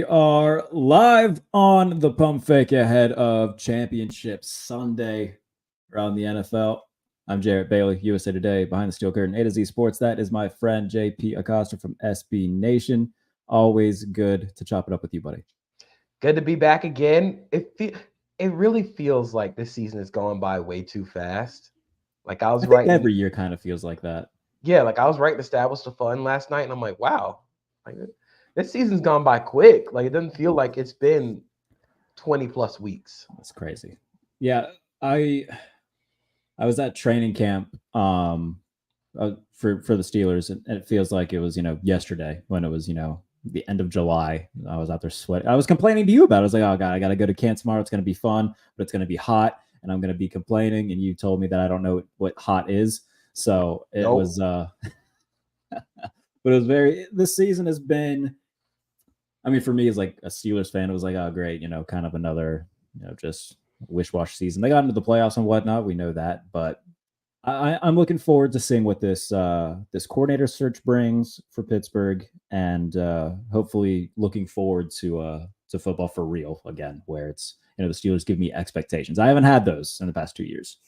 We are live on the pump fake ahead of Championship Sunday around the NFL. I'm Jarrett Bailey, USA Today, behind the steel curtain, A to Z Sports. That is my friend JP Acosta from SB Nation. Always good to chop it up with you, buddy. Good to be back again. It really feels like this season is going by way too fast. Like I was I think writing, every year kind of feels like that. like I was writing Establish the Fun last night, and I'm like, wow, like this season's gone by quick. Like it doesn't feel like it's been 20 plus weeks. That's crazy. Yeah, I was at training camp for the Steelers, and it feels like it was yesterday when it was the end of July. I was out there sweating. I was complaining to you about it. I was like, oh god, I got to go to camp tomorrow. It's going to be fun, but it's going to be hot, and I'm going to be complaining. And you told me that I don't know what hot is, so it Nope. was. But it was very. This season has been. I mean, for me, as like a Steelers fan, it was like, oh great, kind of another, just wish-wash season. They got into the playoffs and whatnot. We know that, but I'm looking forward to seeing what this coordinator search brings for Pittsburgh, and hopefully looking forward to football for real again, where it's the Steelers give me expectations. I haven't had those in the past 2 years.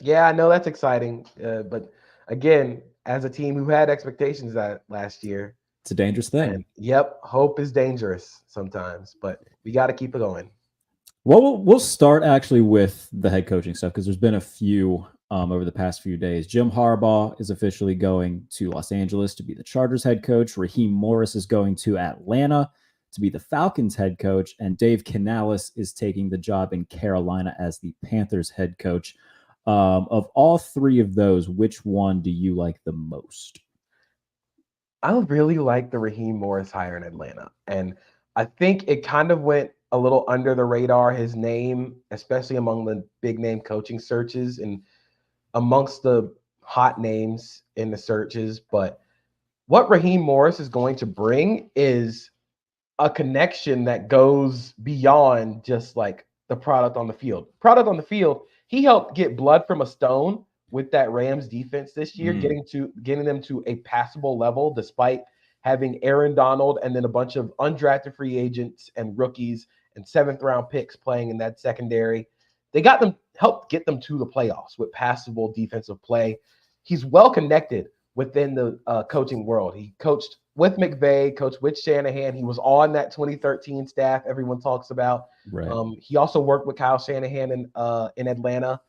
Yeah, I know that's exciting, but again, as a team who had expectations that last year, It's a dangerous thing. and yep, hope is dangerous sometimes, but we got to keep it going. Well, we'll start actually with the head coaching stuff because there's been a few over the past few days. Jim Harbaugh is officially going to Los Angeles to be the Chargers head coach. Raheem Morris is going to Atlanta to be the Falcons head coach. And Dave Canales is taking the job in Carolina as the Panthers head coach. Of all three of those, which one do you like the most? I really like the Raheem Morris hire in Atlanta. And I think it kind of went a little under the radar, his name, especially among the big name coaching searches and amongst the hot names in the searches. But what Raheem Morris is going to bring is a connection that goes beyond just like the product on the field. Product on the field, he helped get blood from a stone with that Rams defense this year, getting them to a passable level despite having Aaron Donald and then a bunch of undrafted free agents and rookies and seventh round picks playing in that secondary. They got them, helped get them to the playoffs with passable defensive play. He's well connected within the coaching world. He coached with McVay, coached with Shanahan. He was on that 2013 staff everyone talks about. Right. He also worked with Kyle Shanahan in Atlanta.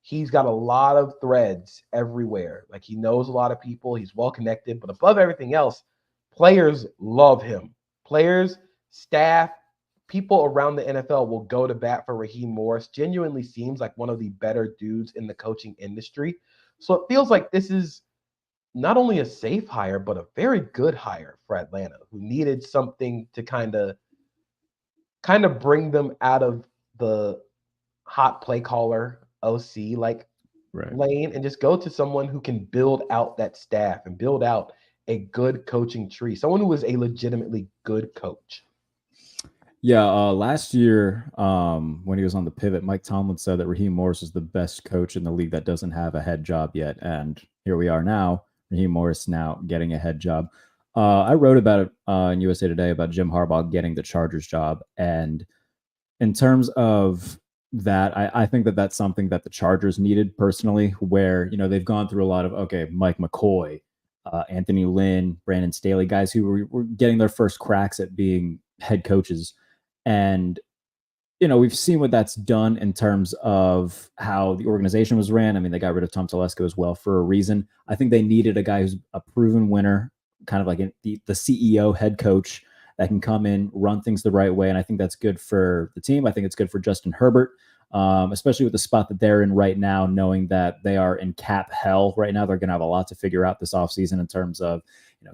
He's got a lot of threads everywhere. Like he knows a lot of people. He's well connected, but above everything else, players love him. Players, staff, people around the NFL will go to bat for Raheem Morris. Genuinely seems like one of the better dudes in the coaching industry. So it feels like this is not only a safe hire, but a very good hire for Atlanta, who needed something to kind of bring them out of the hot play caller OC like lane and just go to someone who can build out that staff and build out a good coaching tree, someone who is a legitimately good coach. Yeah, last year when he was on the pivot, Mike Tomlin said that Raheem Morris is the best coach in the league that doesn't have a head job yet. And here we are now, Raheem Morris now getting a head job. I wrote about it in USA Today about Jim Harbaugh getting the Chargers job. And in terms of that, I think that that's something that the Chargers needed personally, where, they've gone through a lot of, Mike McCoy, Anthony Lynn, Brandon Staley, guys who were getting their first cracks at being head coaches. And, we've seen what that's done in terms of how the organization was ran. I mean, they got rid of Tom Telesco as well for a reason. I think they needed a guy who's a proven winner, kind of like the CEO head coach that can come in, run things the right way. And I think that's good for the team. I think it's good for Justin Herbert, especially with the spot that they're in right now, knowing that they are in cap hell right now. They're going to have a lot to figure out this offseason in terms of,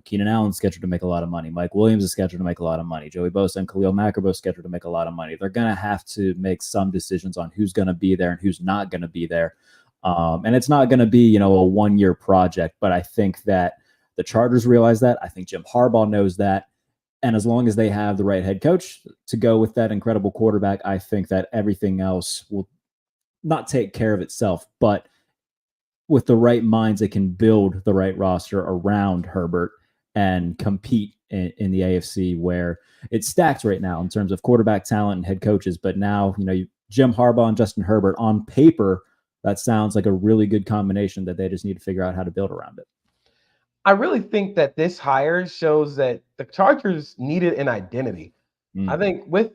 Keenan Allen's scheduled to make a lot of money. Mike Williams is scheduled to make a lot of money. Joey Bosa and Khalil Mack are both scheduled to make a lot of money. They're going to have to make some decisions on who's going to be there and who's not going to be there. And it's not going to be, a 1-year project, but I think that the Chargers realize that. I think Jim Harbaugh knows that. And as long as they have the right head coach to go with that incredible quarterback, I think that everything else will not take care of itself. But with the right minds, it can build the right roster around Herbert and compete in the AFC, where it's stacked right now in terms of quarterback talent and head coaches. But now, Jim Harbaugh and Justin Herbert, on paper, that sounds like a really good combination that they just need to figure out how to build around it. I really think that this hire shows that the Chargers needed an identity. I think with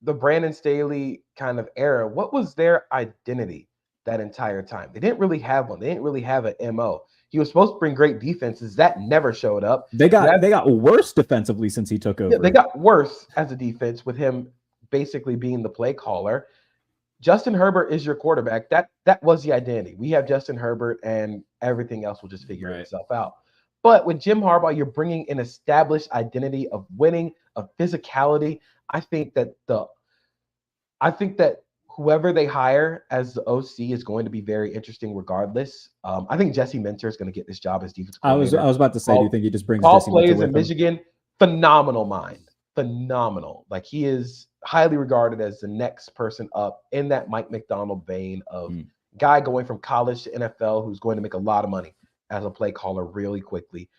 the Brandon Staley kind of era, what was their identity that entire time? They didn't really have one. They didn't really have an MO. He was supposed to bring great defenses. That never showed up. They got worse defensively since he took over. Yeah, they got worse as a defense with him basically being the play caller. Justin Herbert is your quarterback. That was the identity. We have Justin Herbert, and everything else will just figure itself out. But with Jim Harbaugh, you're bringing an established identity of winning, of physicality. I think that whoever they hire as the OC is going to be very interesting regardless. I think Jesse Minter is going to get this job as defensive coordinator. I was about to say, do you think he just brings Jesse Minter with him? Michigan, phenomenal mind. Phenomenal. Like, he is highly regarded as the next person up in that Mike McDonald vein of guy going from college to NFL who's going to make a lot of money as a play caller really quickly.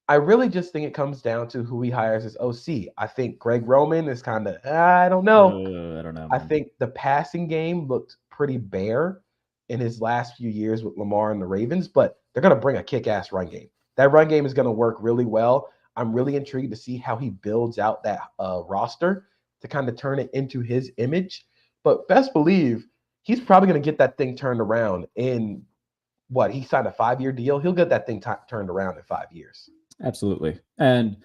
I really just think it comes down to who he hires as OC. I think Greg Roman is kind of, I don't know. I think the passing game looked pretty bare in his last few years with Lamar and the Ravens, but they're going to bring a kick-ass run game. That run game is going to work really well. I'm really intrigued to see how he builds out that roster to kind of turn it into his image. But best believe he's probably going to get that thing turned around in what? He signed a 5-year deal. He'll get that thing turned around in 5 years. Absolutely. And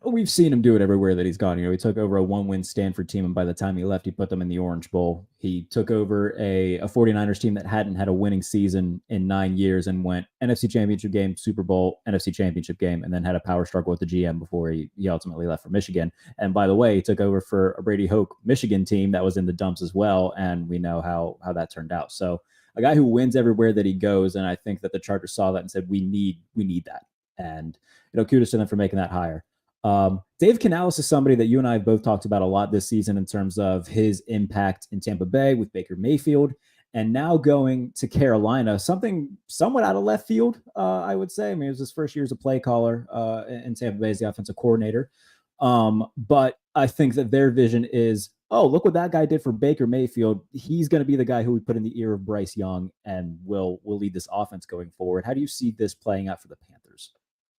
we've seen him do it everywhere that he's gone. He took over a 1-win Stanford team, and by the time he left, he put them in the Orange Bowl. He took over a 49ers team that hadn't had a winning season in 9 years and went NFC Championship game, Super Bowl, NFC Championship game, and then had a power struggle with the GM before he ultimately left for Michigan. And by the way, he took over for a Brady Hoke Michigan team that was in the dumps as well, and we know how that turned out. So a guy who wins everywhere that he goes, and I think that the Chargers saw that and said, we need that. And kudos to them for making that hire. Dave Canales is somebody that you and I have both talked about a lot this season in terms of his impact in Tampa Bay with Baker Mayfield, and now going to Carolina, something somewhat out of left field, I would say. I mean, it was his first year as a play caller in Tampa Bay as the offensive coordinator. But I think that their vision is, oh, look what that guy did for Baker Mayfield. He's going to be the guy who we put in the ear of Bryce Young and will lead this offense going forward. How do you see this playing out for the Panthers?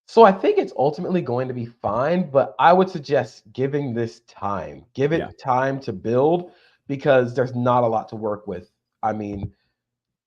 So I think it's ultimately going to be fine, but I would suggest giving this time. Give it time to build, because there's not a lot to work with. I mean,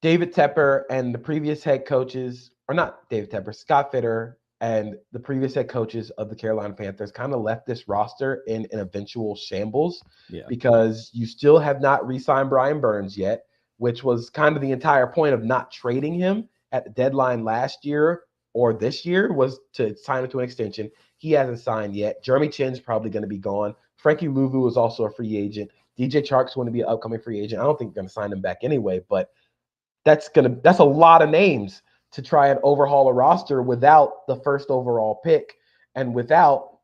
David Tepper and the previous head coaches, or not David Tepper, Scott Fitter and the previous head coaches of the Carolina Panthers kind of left this roster in an eventual shambles because you still have not re-signed Brian Burns yet, which was kind of the entire point of not trading him at the deadline last year or this year, was to sign him to an extension. He hasn't signed yet. Jeremy Chin's probably going to be gone. Frankie Louvu is also a free agent. DJ Chark's going to be an upcoming free agent. I don't think they're going to sign him back anyway, but that's a lot of names to try and overhaul a roster without the first overall pick and without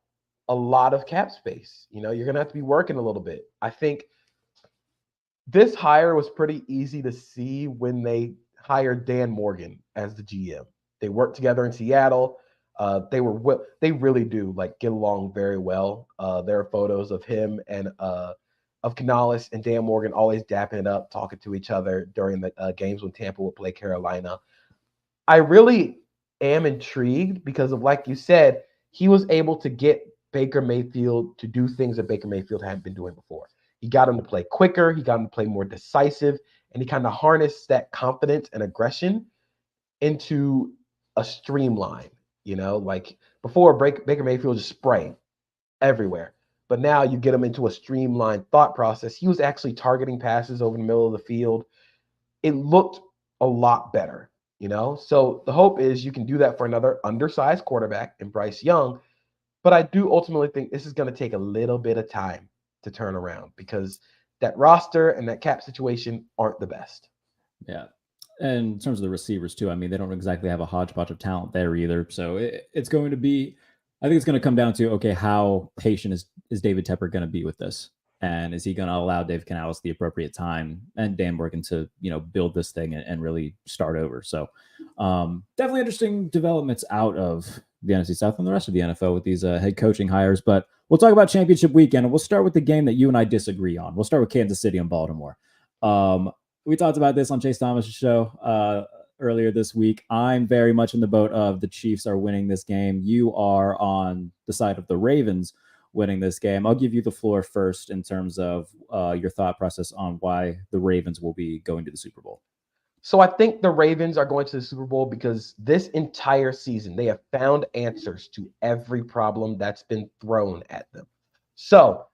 a lot of cap space. You're going to have to be working a little bit. I think this hire was pretty easy to see when they hired Dan Morgan as the GM. They worked together in Seattle. They really do get along very well. There are photos of him and of Canales and Dan Morgan always dapping it up, talking to each other during the games when Tampa would play Carolina. I really am intrigued because of, like you said, he was able to get Baker Mayfield to do things that Baker Mayfield hadn't been doing before. He got him to play quicker. He got him to play more decisive, and he kind of harnessed that confidence and aggression into a streamline. Like before, Baker Mayfield just spraying everywhere. But now you get him into a streamlined thought process. He was actually targeting passes over the middle of the field. It looked a lot better, So the hope is you can do that for another undersized quarterback in Bryce Young. But I do ultimately think this is going to take a little bit of time to turn around because that roster and that cap situation aren't the best. Yeah. And in terms of the receivers too, I mean, they don't exactly have a hodgepodge of talent there either. So it's going to be, I think it's going to come down to, okay, how patient is David Tepper going to be with this? And is he going to allow Dave Canales the appropriate time and Dan Morgan to, build this thing and really start over? So Definitely interesting developments out of the NFC South and the rest of the NFL with these head coaching hires. But we'll talk about championship weekend, and we'll start with the game that you and I disagree on. We'll start with Kansas City and Baltimore. We talked about this on Chase Thomas' show earlier this week. I'm very much in the boat of the Chiefs are winning this game. You are on the side of the Ravens winning this game. I'll give you the floor first in terms of your thought process on why the Ravens will be going to the Super Bowl. So I think the Ravens are going to the Super Bowl because this entire season they have found answers to every problem that's been thrown at them. So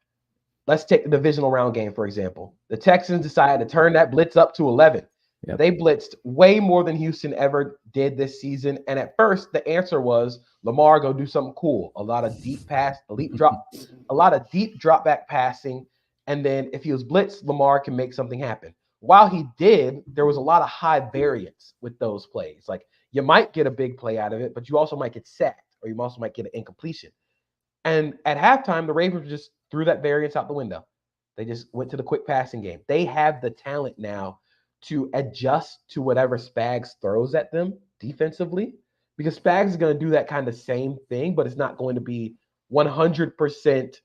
let's take the divisional round game, for example. The Texans decided to turn that blitz up to 11. Yep. They blitzed way more than Houston ever did this season. And at first, the answer was Lamar, go do something cool. A lot of deep pass, a lot of deep drop back passing. And then if he was blitzed, Lamar can make something happen. While he did, there was a lot of high variance with those plays. Like you might get a big play out of it, but you also might get sacked or you also might get an incompletion. And at halftime, the Ravens just threw that variance out the window. They just went to the quick passing game. They have the talent now to adjust to whatever Spags throws at them defensively, because Spags is going to do that kind of same thing, but it's not going to be 100%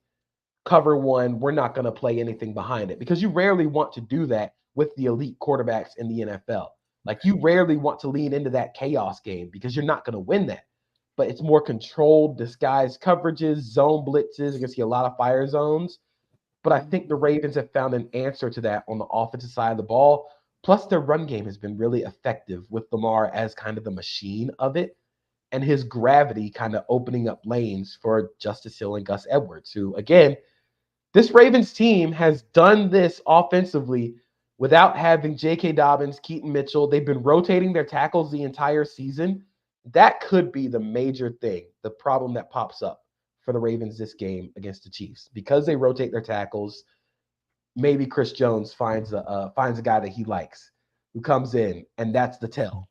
cover one. We're not going to play anything behind it, because you rarely want to do that with the elite quarterbacks in the NFL. Like you rarely want to lean into that chaos game because you're not going to win that. But it's more controlled, disguised coverages, zone blitzes. You're going to see a lot of fire zones. But I think the Ravens have found an answer to that on the offensive side of the ball. Plus, their run game has been really effective with Lamar as kind of the machine of it, and his gravity kind of opening up lanes for Justice Hill and Gus Edwards, who, again, this Ravens team has done this offensively without having J.K. Dobbins, Keaton Mitchell. They've been rotating their tackles the entire season. That could be the major thing, the problem that pops up for the Ravens this game against the Chiefs. Because they rotate their tackles, maybe Chris Jones finds a guy that he likes who comes in, and that's the tell.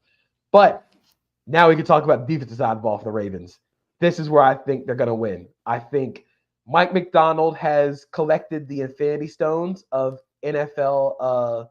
But now we can talk about the defensive side of the ball for the Ravens. This is where I think they're going to win. I think Mike Macdonald has collected the Infinity Stones of NFL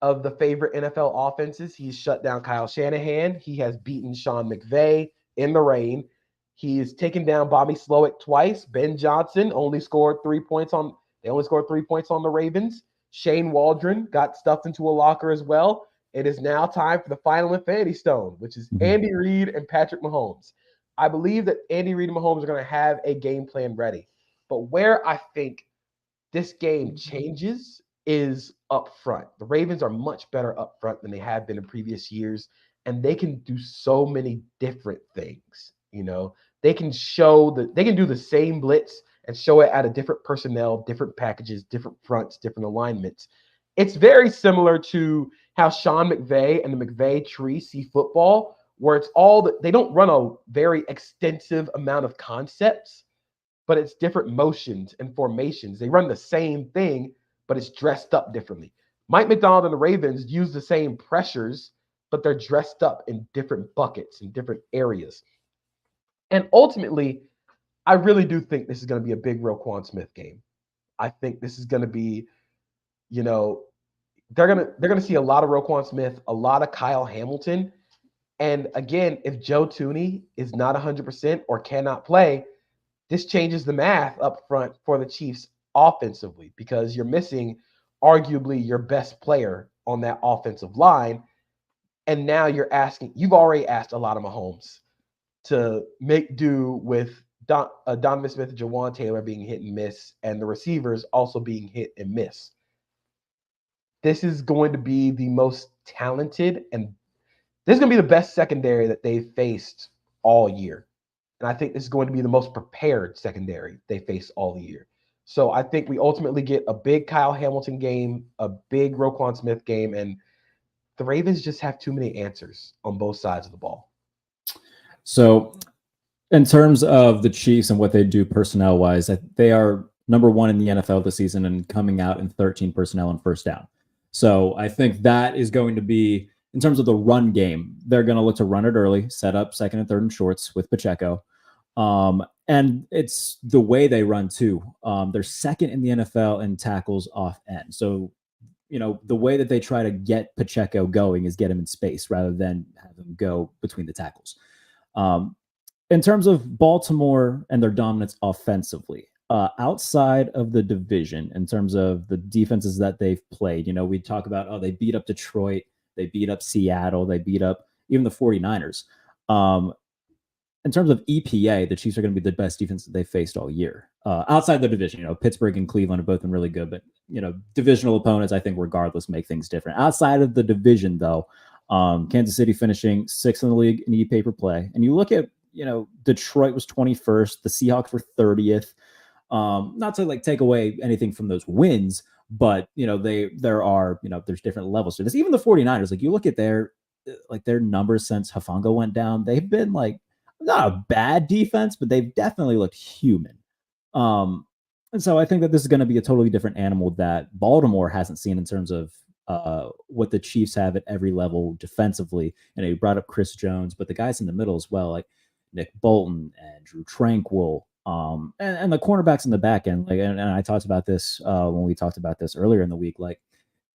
of the favorite NFL offenses. He's shut down Kyle Shanahan. He has beaten Sean McVay in the rain. He's taken down Bobby Slowick twice. Ben Johnson only scored 3 points on – they only scored 3 points on the Ravens. Shane Waldron got stuffed into a locker as well. It is now time for the final Infinity Stone, which is Andy Reid and Patrick Mahomes. I believe that Andy Reid and Mahomes are going to have a game plan ready. But where I think this game changes is up front. The Ravens are much better up front than they have been in previous years, and they can do so many different things. You know, they can do the same blitz and show it out of different personnel, different packages, different fronts, different alignments. It's very similar to how Sean McVay and the McVay tree see football, where it's they don't run a very extensive amount of concepts, but it's different motions and formations. They run the same thing, but it's dressed up differently. Mike Macdonald and the Ravens use the same pressures, but they're dressed up in different buckets in different areas. And ultimately, I really do think this is going to be a big Roquan Smith game. I think this is going to be, you know, they're gonna see a lot of Roquan Smith, a lot of Kyle Hamilton. And again, if Joe Thuney is not 100% or cannot play, this changes the math up front for the Chiefs offensively, because you're missing arguably your best player on that offensive line. And now you've already asked a lot of Mahomes to make do with Donovan Smith and Jawan Taylor being hit and miss, and the receivers also being hit and miss. This is going to be the most talented, and this is going to be the best secondary that they've faced all year. And I think this is going to be the most prepared secondary they face all year. So I think we ultimately get a big Kyle Hamilton game, a big Roquan Smith game, and the Ravens just have too many answers on both sides of the ball. So in terms of the Chiefs and what they do personnel-wise, they are number one in the NFL this season and coming out in 13 personnel and first down. So I think that is going to be, in terms of the run game, they're going to look to run it early, set up second and third and shorts with Pacheco. And it's the way they run too. They're second in the NFL in tackles off end. So, you know, the way that they try to get Pacheco going is get him in space rather than have them go between the tackles. Um, in terms of Baltimore and their dominance offensively, outside of the division, in terms of the defenses that they've played, we talk about, they beat up Detroit, they beat up Seattle, they beat up even the 49ers. In terms of EPA, the Chiefs are going to be the best defense that they faced all year. Outside the division, Pittsburgh and Cleveland have both been really good, but divisional opponents, I think, regardless, make things different. Outside of the division, though, Kansas City finishing 6th in the league in EPA per play, and you look at Detroit was 21st, the Seahawks were 30th. Not to take away anything from those wins, but there's different levels to this. Even the 49ers, you look at their numbers since Hufanga went down, they've been not a bad defense, but they've definitely looked human. And so I think that this is going to be a totally different animal that Baltimore hasn't seen in terms of what the Chiefs have at every level defensively. And you brought up Chris Jones, but the guys in the middle as well, like Nick Bolton and Drew Tranquill, and the cornerbacks in the back end. And I talked about this when we talked about this earlier in the week.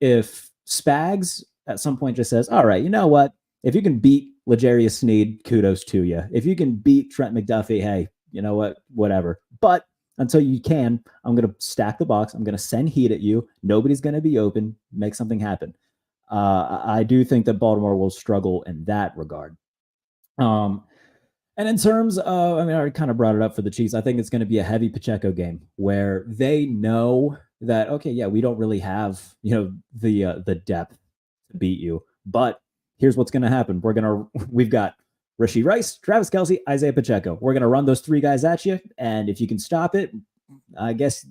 If Spags at some point just says, all right, you know what? If you can beat L'Jarius Sneed, kudos to you. If you can beat Trent McDuffie, hey, you know what? Whatever. But until you can, I'm going to stack the box. I'm going to send heat at you. Nobody's going to be open. Make something happen. I do think that Baltimore will struggle in that regard. And in terms of, I already kind of brought it up for the Chiefs. I think it's going to be a heavy Pacheco game where they know that, okay, yeah, we don't really have, the depth to beat you, but here's what's going to happen. We've got Rashee Rice, Travis Kelce, Isaiah Pacheco. We're going to run those 3 guys at you. And if you can stop it, I guess,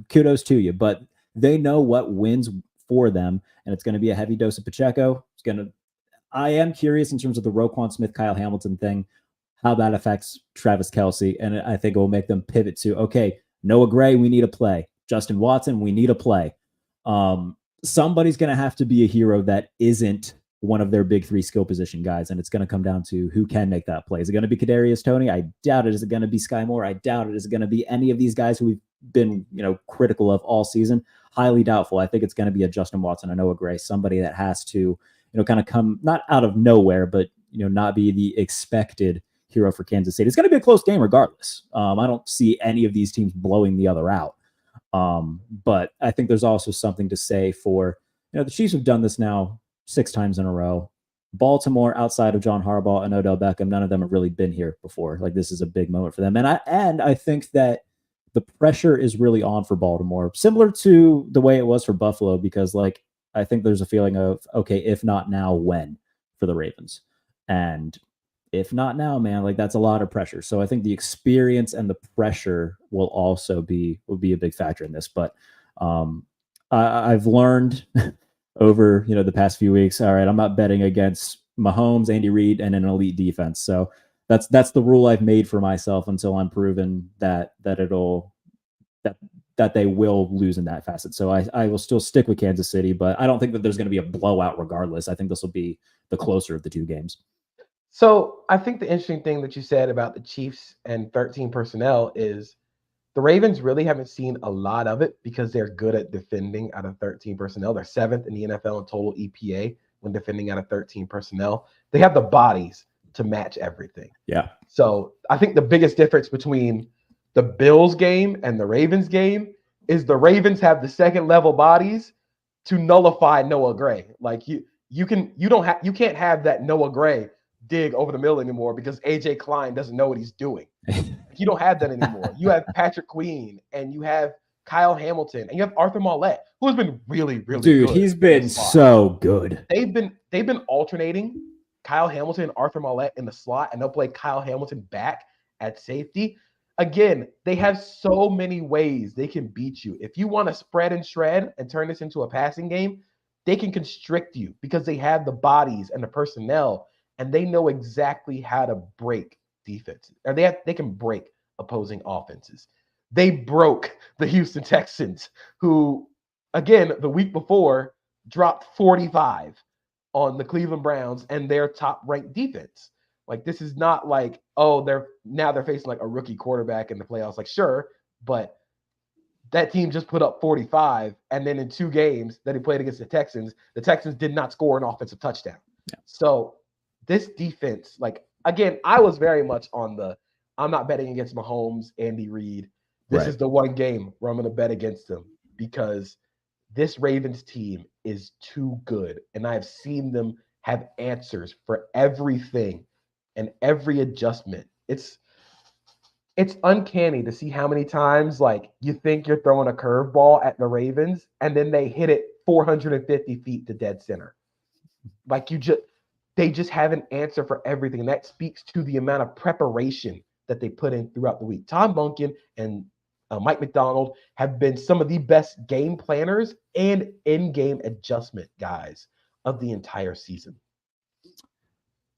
kudos to you. But they know what wins for them. And it's going to be a heavy dose of Pacheco. I am curious in terms of the Roquan Smith, Kyle Hamilton thing, how that affects Travis Kelce. And I think it will make them pivot to, okay, Noah Gray, we need a play. Justin Watson, we need a play. Somebody's going to have to be a hero that isn't one of their big 3 skill position guys, and it's going to come down to who can make that play. Is it going to be Kadarius Toney? I doubt it. Is it going to be Sky Moore? I doubt it. Is it going to be any of these guys who we've been, critical of all season? Highly doubtful. I think it's going to be a Justin Watson, a Noah Gray, somebody that has to, kind of come not out of nowhere, but not be the expected hero for Kansas City. It's going to be a close game regardless. I don't see any of these teams blowing the other out. But I think there's also something to say for, the Chiefs have done this now 6 times in a row. Baltimore, outside of John Harbaugh and Odell Beckham, none of them have really been here before. This is a big moment for them. And I think that the pressure is really on for Baltimore, similar to the way it was for Buffalo, because I think there's a feeling of, okay, if not now, when for the Ravens? And if not now, man, that's a lot of pressure. So I think the experience and the pressure will also be a big factor in this. But I've learned over the past few weeks, all right, I'm not betting against Mahomes, Andy Reid, and an elite defense. So that's the rule I've made for myself until I'm proven that they will lose in that facet. So I will still stick with Kansas City, but I don't think that there's going to be a blowout regardless. I think this will be the closer of the 2 games. So I think the interesting thing that you said about the Chiefs and 13 personnel is the Ravens really haven't seen a lot of it because they're good at defending out of 13 personnel. They're 7th in the NFL in total EPA when defending out of 13 personnel. They have the bodies to match everything. Yeah. So I think the biggest difference between the Bills game and the Ravens game is the Ravens have the second level bodies to nullify Noah Gray. You can't have that Noah Gray dig over the middle anymore because AJ Klein doesn't know what he's doing. You don't have that anymore. You have Patrick Queen and you have Kyle Hamilton and you have Arthur Maulet, who has been really, really good. Dude, he's been so good. They've been alternating Kyle Hamilton and Arthur Maulet in the slot, and they'll play Kyle Hamilton back at safety. Again, they have so many ways they can beat you. If you want to spread and shred and turn this into a passing game, they can constrict you because they have the bodies and the personnel, and they know exactly how to break defenses. Or they can break opposing offenses. They broke the Houston Texans, who, again, the week before dropped 45 on the Cleveland Browns and their top-ranked defense. This is not they're facing a rookie quarterback in the playoffs. Sure, but that team just put up 45, and then in 2 games that he played against the Texans did not score an offensive touchdown. Yeah. So this defense, like again, I was very much on the I'm not betting against Mahomes, Andy Reid. This Right. is the one game where I'm going to bet against them because this Ravens team is too good. And I've seen them have answers for everything and every adjustment. It's uncanny to see how many times like you think you're throwing a curveball at the Ravens and then they hit it 450 feet to dead center. Like they just have an answer for everything. And that speaks to the amount of preparation that they put in throughout the week. Tom Bunkin and Mike McDonald have been some of the best game planners and in-game adjustment guys of the entire season.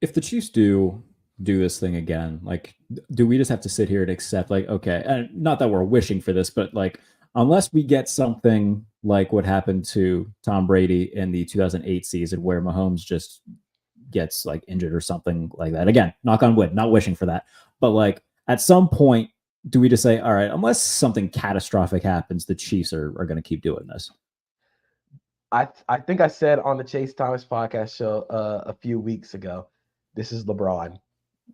If the Chiefs do this thing again, like, do we just have to sit here and accept, like, okay, and not that we're wishing for this, but like, unless we get something like what happened to Tom Brady in the 2008 season where Mahomes just gets like injured or something like that. Again, knock on wood, not wishing for that. But like at some point, do we just say, all right, unless something catastrophic happens, the Chiefs are going to keep doing this? I think I said on the Chase Thomas podcast show a few weeks ago, this is LeBron.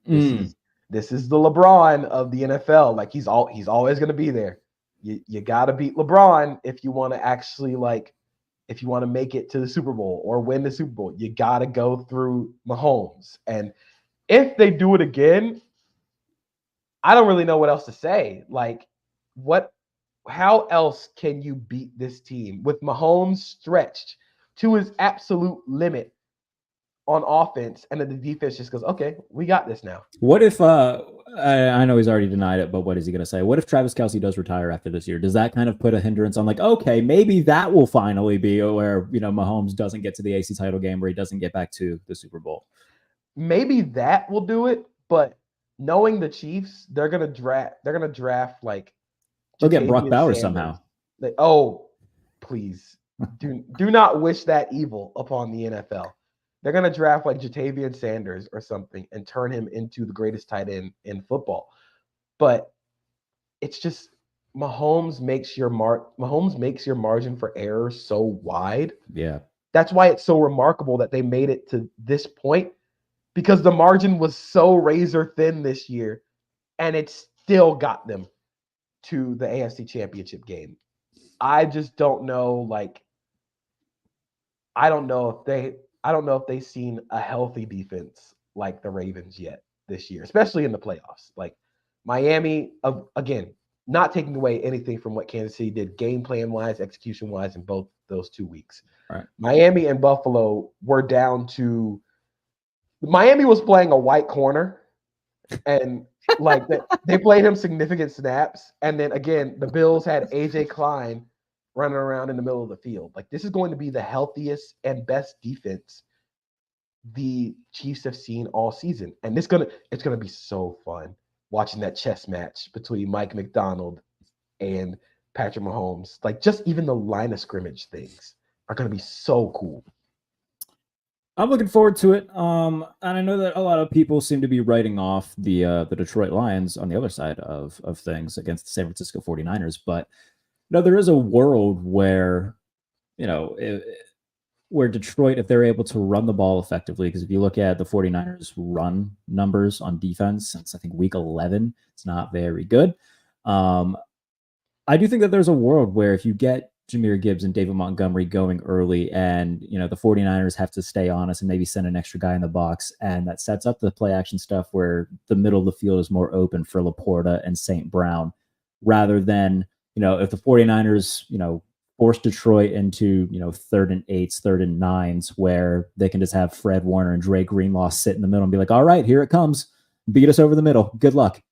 This is the LeBron of the NFL. Like he's always going to be there. You got to beat LeBron if you want to actually if you want to make it to the Super Bowl or win the Super Bowl. You got to go through Mahomes. And if they do it again, I don't really know what else to say. Like how else can you beat this team with Mahomes stretched to his absolute limit on offense, and then the defense just goes, okay, we got this now. What if I know he's already denied it, but what is he going to say? What if Travis Kelce does retire after this year? Does that kind of put a hindrance on, like, okay, maybe that will finally be where, Mahomes doesn't get to the AC title game, where he doesn't get back to the Super Bowl? Maybe that will do it, but knowing the Chiefs, they're gonna draft like they'll get Brock Bowers somehow. Like, oh, please do not wish that evil upon the NFL. They're going to draft like Jatavian Sanders or something and turn him into the greatest tight end in football. But it's just Mahomes makes your margin for error so wide. Yeah. That's why it's so remarkable that they made it to this point, because the margin was so razor thin this year and it still got them to the AFC Championship game. I just don't know, I don't know if they've seen a healthy defense like the Ravens yet this year, especially in the playoffs. Like Miami, again, not taking away anything from what Kansas City did game plan wise, execution wise in both those 2 weeks. Right. Miami and Buffalo were down to Miami was playing a white corner, and like they played him significant snaps. And then again, the Bills had AJ Klein running around in the middle of the field. Like this is going to be the healthiest and best defense the Chiefs have seen all season. And it's gonna be so fun watching that chess match between Mike McDonald and Patrick Mahomes. Like just even the line of scrimmage things are gonna be so cool. I'm looking forward to it. And I know that a lot of people seem to be writing off the Detroit Lions on the other side of things against the San Francisco 49ers. But there is a world where, where Detroit, if they're able to run the ball effectively, because if you look at the 49ers run numbers on defense since I think week 11, it's not very good. I do think that there's a world where if you get Jahmyr Gibbs and David Montgomery going early, and the 49ers have to stay honest and maybe send an extra guy in the box, and that sets up the play action stuff where the middle of the field is more open for Laporta and St. Brown, rather than if the 49ers force Detroit into 3rd and 8s, 3rd and 9s, where they can just have Fred Warner and Dre Greenlaw sit in the middle and be like, all right, here it comes, beat us over the middle, good luck.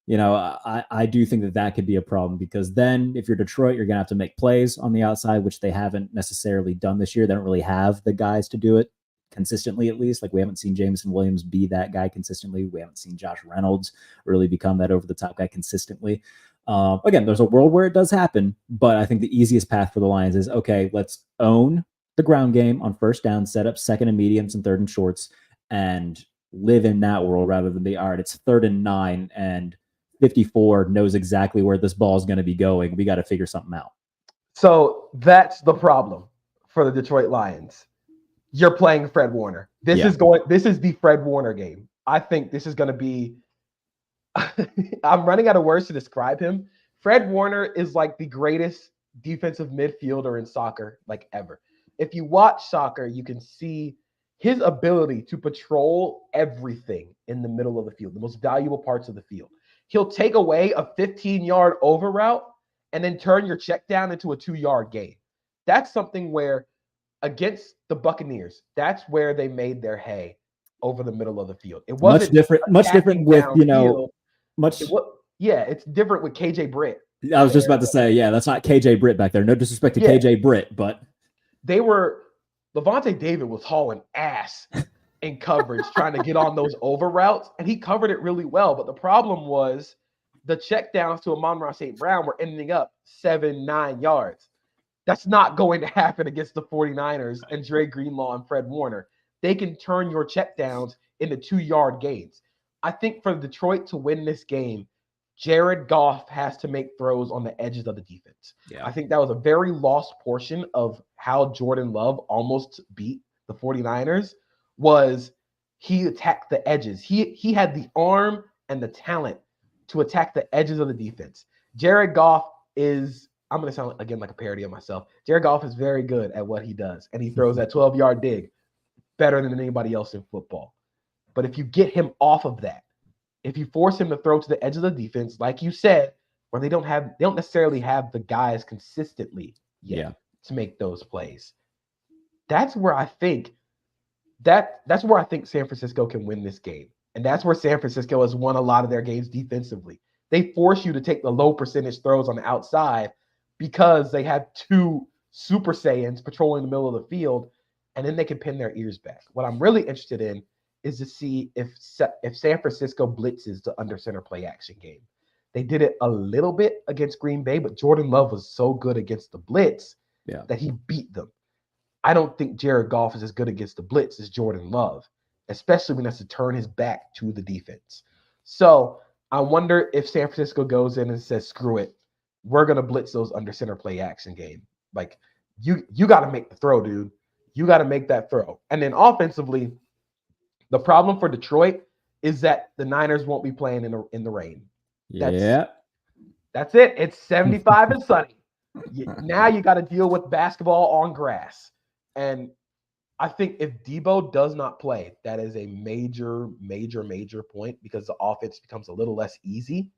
I do think that could be a problem, because then if you're Detroit, you're going to have to make plays on the outside, which they haven't necessarily done this year. They don't really have the guys to do it consistently, at least. Like we haven't seen Jameson Williams be that guy consistently. We haven't seen Josh Reynolds really become that over-the-top guy consistently. Again, there's a world where it does happen, but I think the easiest path for the Lions is, okay, let's own the ground game on first down, set up second and mediums and 3rd and shorts, and live in that world rather than all right, it's 3rd and 9 and 54 knows exactly where this ball is going to be going. We got to figure something out. So that's the problem for the Detroit Lions. you're playing Fred Warner. This Yeah. is the Fred Warner game. I think this is going to be I'm running out of words to describe him. Fred Warner is like the greatest defensive midfielder in soccer like ever. If you watch soccer, you can see his ability to patrol everything in the middle of the field, the most valuable parts of the field. He'll take away a 15-yard over route and then turn your check down into a 2-yard gain. That's something where against the Buccaneers, that's where they made their hay over the middle of the field. It wasn't Much different attacking with, downfield. much. It's different with KJ Britt. I was just about to say, yeah, that's not KJ Britt back there. No disrespect to KJ Britt, but Levante David was hauling ass in coverage trying to get on those over routes, and he covered it really well. But the problem was the checkdowns to Amon-Ra St. Brown were ending up 7-9 yards. That's not going to happen against the 49ers and Dre Greenlaw and Fred Warner. They can turn your checkdowns into 2-yard gains. I think for Detroit to win this game, Jared Goff has to make throws on the edges of the defense. Yeah. I think that was a very lost portion of how Jordan Love almost beat the 49ers was he attacked the edges. He had the arm and the talent to attack the edges of the defense. Jared Goff is, I'm going to sound again like a parody of myself. Jared Goff is very good at what he does, and he throws that 12-yard dig better than anybody else in football. But if you get him off of that, if you force him to throw to the edge of the defense, like you said, where they don't necessarily have the guys consistently yet to make those plays. That's where I think San Francisco can win this game. And that's where San Francisco has won a lot of their games defensively. They force you to take the low percentage throws on the outside because they have two Super Saiyans patrolling the middle of the field, and then they can pin their ears back. What I'm really interested in is to see if San Francisco blitzes the under center play action game. They did it a little bit against Green Bay, but Jordan Love was so good against the blitz that he beat them. I don't think Jared Goff is as good against the blitz as Jordan Love, especially when he has to turn his back to the defense. So I wonder if San Francisco goes in and says, screw it, we're going to blitz those under center play action game. Like, you got to make the throw, dude. You got to make that throw. And then offensively, the problem for Detroit is that the Niners won't be playing in the rain. That's it. It's 75 and sunny. Now you got to deal with basketball on grass. And I think if Debo does not play, that is a major, major, major point because the offense becomes a little less easy.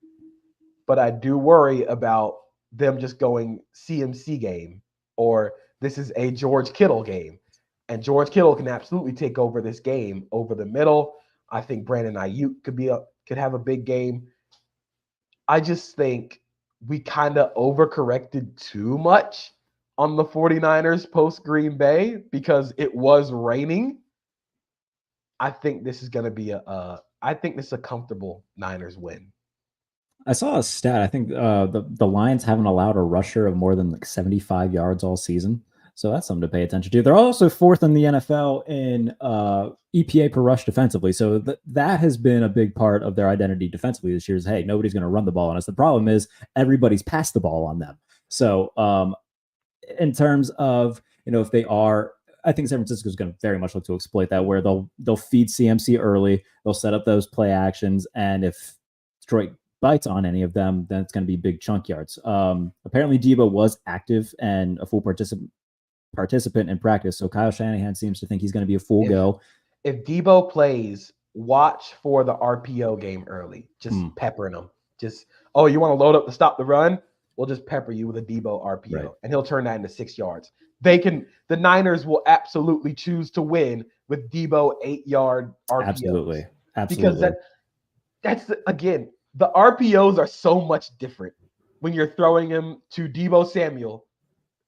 But I do worry about them just going CMC game, or this is a George Kittle game. And George Kittle can absolutely take over this game over the middle. I think Brandon Ayuk could have a big game. I just think we kind of overcorrected too much on the 49ers post Green Bay because it was raining. I think this is going to be a comfortable Niners win. I saw a stat. I think the Lions haven't allowed a rusher of more than like 75 yards all season. So that's something to pay attention to. They're also fourth in the NFL in EPA per rush defensively. So that has been a big part of their identity defensively this year is, hey, nobody's going to run the ball on us. The problem is everybody's passed the ball on them. So in terms of, if they are, I think San Francisco is going to very much look to exploit that, where they'll feed CMC early. They'll set up those play actions. And if Detroit bites on any of them, then it's going to be big chunk yards. Apparently Debo was active and a full participant in practice. So Kyle Shanahan seems to think he's going to be a full go. If Debo plays, watch for the RPO game early. Just peppering him. Just, you want to load up to stop the run? We'll just pepper you with a Debo RPO, and he'll turn that into 6 yards. The Niners will absolutely choose to win with Debo 8-yard RPOs. Absolutely. Because that's again, the RPOs are so much different when you're throwing him to Debo Samuel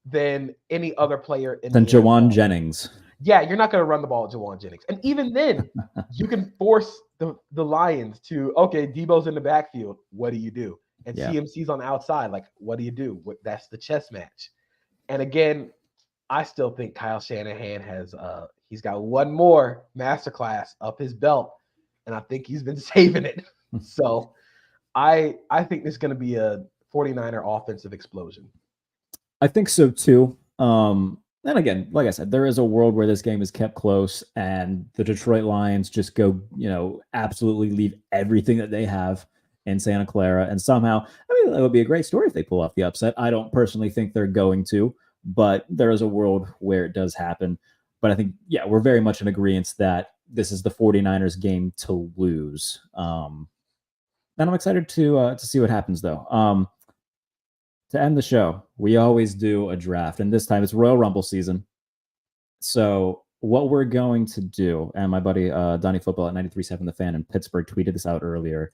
than any other player than Jawan Jennings. Yeah, you're not going to run the ball at Jawan Jennings. And even then, you can force the Lions to, okay, Debo's in the backfield. What do you do? And CMC's on the outside. Like, what do you do? That's the chess match. And again, I still think Kyle Shanahan he's got one more masterclass up his belt, and I think he's been saving it. So I think this is going to be a 49er offensive explosion. I think so too. And again, like I said, there is a world where this game is kept close and the Detroit Lions just go, absolutely leave everything that they have in Santa Clara. And somehow, I mean, that would be a great story if they pull off the upset. I don't personally think they're going to, but there is a world where it does happen. But I think, yeah, we're very much in agreement that this is the 49ers game to lose. And I'm excited to see what happens, though. To end the show, we always do a draft, and this time it's Royal Rumble season. So what we're going to do, and my buddy Donnie Football at 93.7 The Fan in Pittsburgh tweeted this out earlier.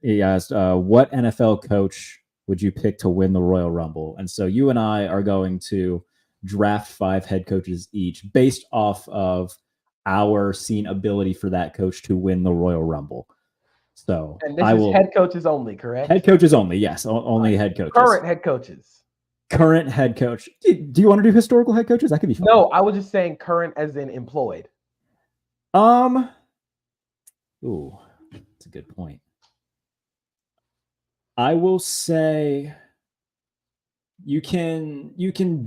He asked, what NFL coach would you pick to win the Royal Rumble? And so you and I are going to draft 5 head coaches each based off of our seen ability for that coach to win the Royal Rumble. So And this is head coaches only, correct? Head coaches only, yes. Only head coaches. Current head coaches. Current head coach. Do you want to do historical head coaches? That could be fun. No, I was just saying current as in employed. Ooh, that's a good point. I will say you can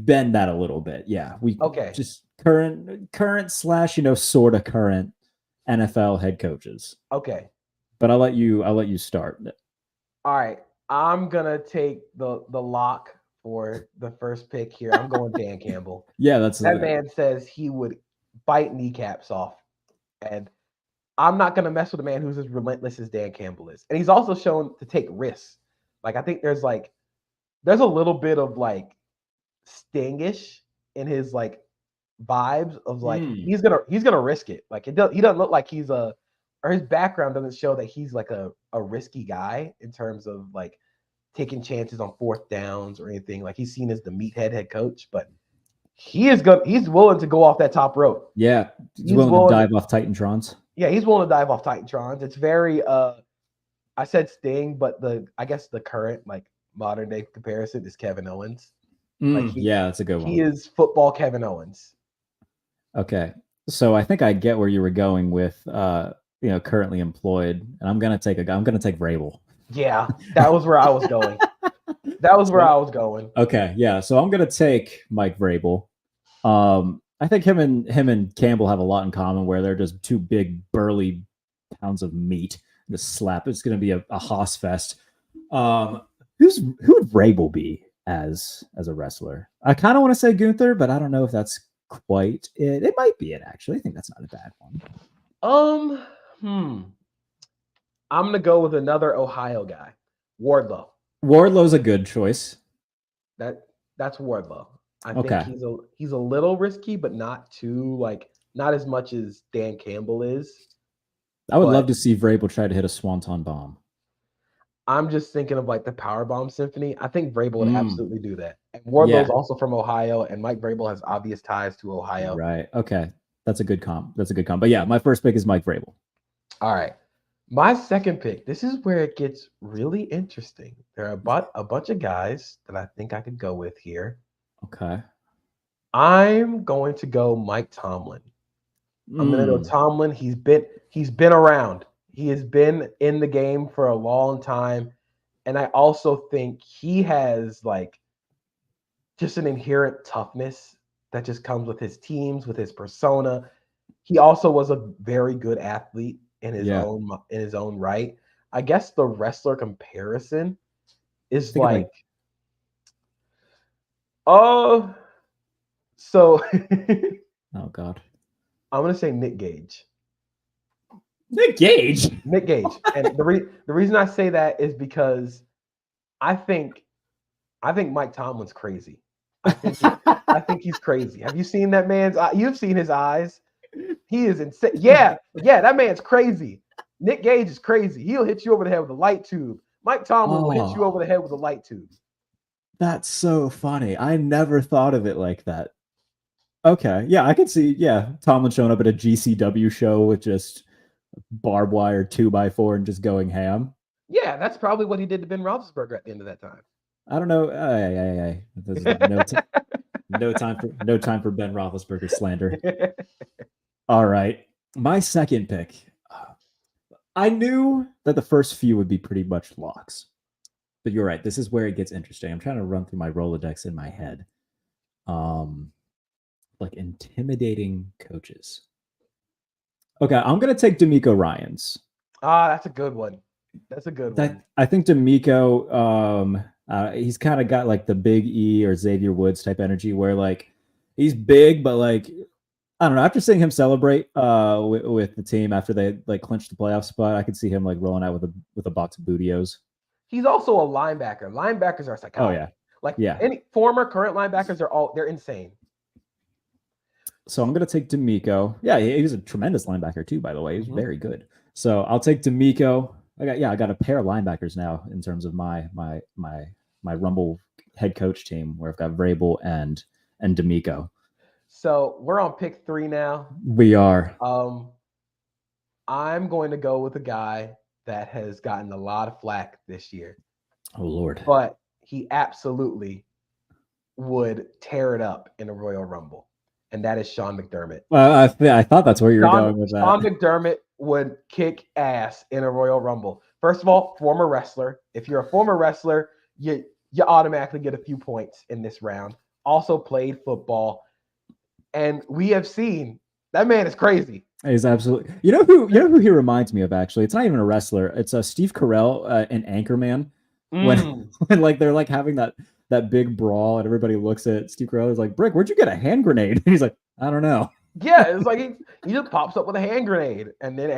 bend that a little bit. Yeah. Okay. Just current slash, sort of current NFL head coaches. Okay. But I'll let you start. All right. I'm gonna take the lock for the first pick here. I'm going Dan Campbell. Yeah, that man says he would bite kneecaps off. And I'm not gonna mess with a man who's as relentless as Dan Campbell is. And he's also shown to take risks. Like, I think there's a little bit of like stingish in his like vibes of like he's gonna risk it. Like he doesn't look like or his background doesn't show that he's like a risky guy in terms of like taking chances on 4th downs or anything. Like, he's seen as the meathead head coach, but he's willing to go off that top rope. Yeah, he's willing to dive off Titantrons. Yeah, he's willing to dive off Titantrons. It's very I said Sting, but I guess the current like modern day comparison is Kevin Owens. Yeah, that's a good one. He is football Kevin Owens. Okay, so I think I get where you were going with currently employed, and I'm gonna take Vrabel. Yeah, that was where I was going. Okay, yeah, so I'm gonna take Mike Vrabel. I think him and Campbell have a lot in common, where they're just 2 big burly pounds of meat to slap. It's gonna be a Hoss fest. Who would Vrabel be as a wrestler? I kind of want to say Gunther, but I don't know if that's quite it. It might be it, actually. I think that's not a bad one. I'm gonna go with another Ohio guy, Wardlow. Wardlow's a good choice. That's Wardlow. I think he's a little risky, but not as much as Dan Campbell is. I would love to see Vrabel try to hit a swanton bomb. I'm just thinking of like the Power Bomb Symphony. I think Vrabel would absolutely do that. And Wardlow's also from Ohio, and Mike Vrabel has obvious ties to Ohio. Right. Okay. That's a good comp. But yeah, my first pick is Mike Vrabel. All right. My second pick, this is where it gets really interesting. There are a bunch of guys that I think I could go with here. Okay. I'm going to go Mike Tomlin. I'm going to go Tomlin. He's been around. He has been in the game for a long time. And I also think he has like just an inherent toughness that just comes with his teams, with his persona. He also was a very good athlete in his own right. I guess the wrestler comparison is like oh God. I'm going to say Nick Gage. Nick Gage. And the reason I say that is because I think Mike Tomlin's crazy. I think he's crazy. Have you seen that man's eye? You've seen his eyes. He is insane. Yeah, that man's crazy. Nick Gage is crazy. He'll hit you over the head with a light tube. Mike Tomlin will hit you over the head with a light tube. That's so funny. I never thought of it like that. Okay. Yeah, I can see, Tomlin showing up at a GCW show with just barbed wire 2x4 and just going ham. Yeah, that's probably what he did to Ben Roethlisberger at the end of that time. I don't know. No time for Ben Roethlisberger slander. All right. My second pick. I knew that the first few would be pretty much locks. But you're right. This is where it gets interesting. I'm trying to run through my Rolodex in my head. like intimidating coaches. Okay, I'm gonna take D'Amico Ryans. Ah, that's a good one. That's a good one. I think D'Amico, he's kind of got like the Big E or Xavier Woods type energy, where like he's big, but like I don't know. After seeing him celebrate with the team after they like clinched the playoff spot, I could see him like rolling out with a box of Bootios. He's also a linebacker. Linebackers are Oh psychotic. yeah, Like yeah. any former, current linebackers they're insane. So I'm gonna take D'Amico. Yeah, he was a tremendous linebacker too, by the way. He was Mm-hmm. very good. So I'll take D'Amico. I got a pair of linebackers now in terms of my Rumble head coach team, where I've got Vrabel and D'Amico. So we're on pick 3 now. We are. I'm going to go with a guy that has gotten a lot of flack this year, Oh Lord. but he absolutely would tear it up in a Royal Rumble, and that is Sean McDermott. I thought that's where you were going with that. Sean McDermott would kick ass in a Royal Rumble. First of all, former wrestler. If you're a former wrestler, you automatically get a few points in this round. Also played football, and we have seen that man is crazy. He's absolutely. You know who he reminds me of? Actually, it's not even a wrestler. It's Steve Carell in Anchorman. When like they're like having that big brawl and everybody looks at Steve Carell. He's like, "Brick, where'd you get a hand grenade?" And he's like, "I don't know." Yeah, it's like he just pops up with a hand grenade, and then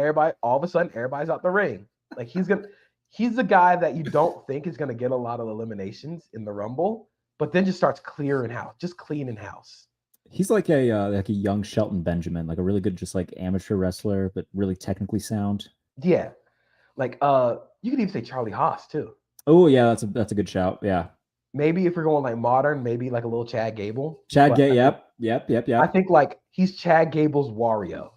all of a sudden, everybody's out the ring. Like he's the guy that you don't think is gonna get a lot of eliminations in the Rumble, but then just starts cleaning house. He's like a young Shelton Benjamin, like a really good, just like amateur wrestler, but really technically sound. Yeah, like you could even say Charlie Haas too. Oh yeah, that's a good shout. Yeah, maybe if we're going like modern, maybe like a little Chad Gable. Chad Gable. Yep. I think like he's Chad Gable's Wario.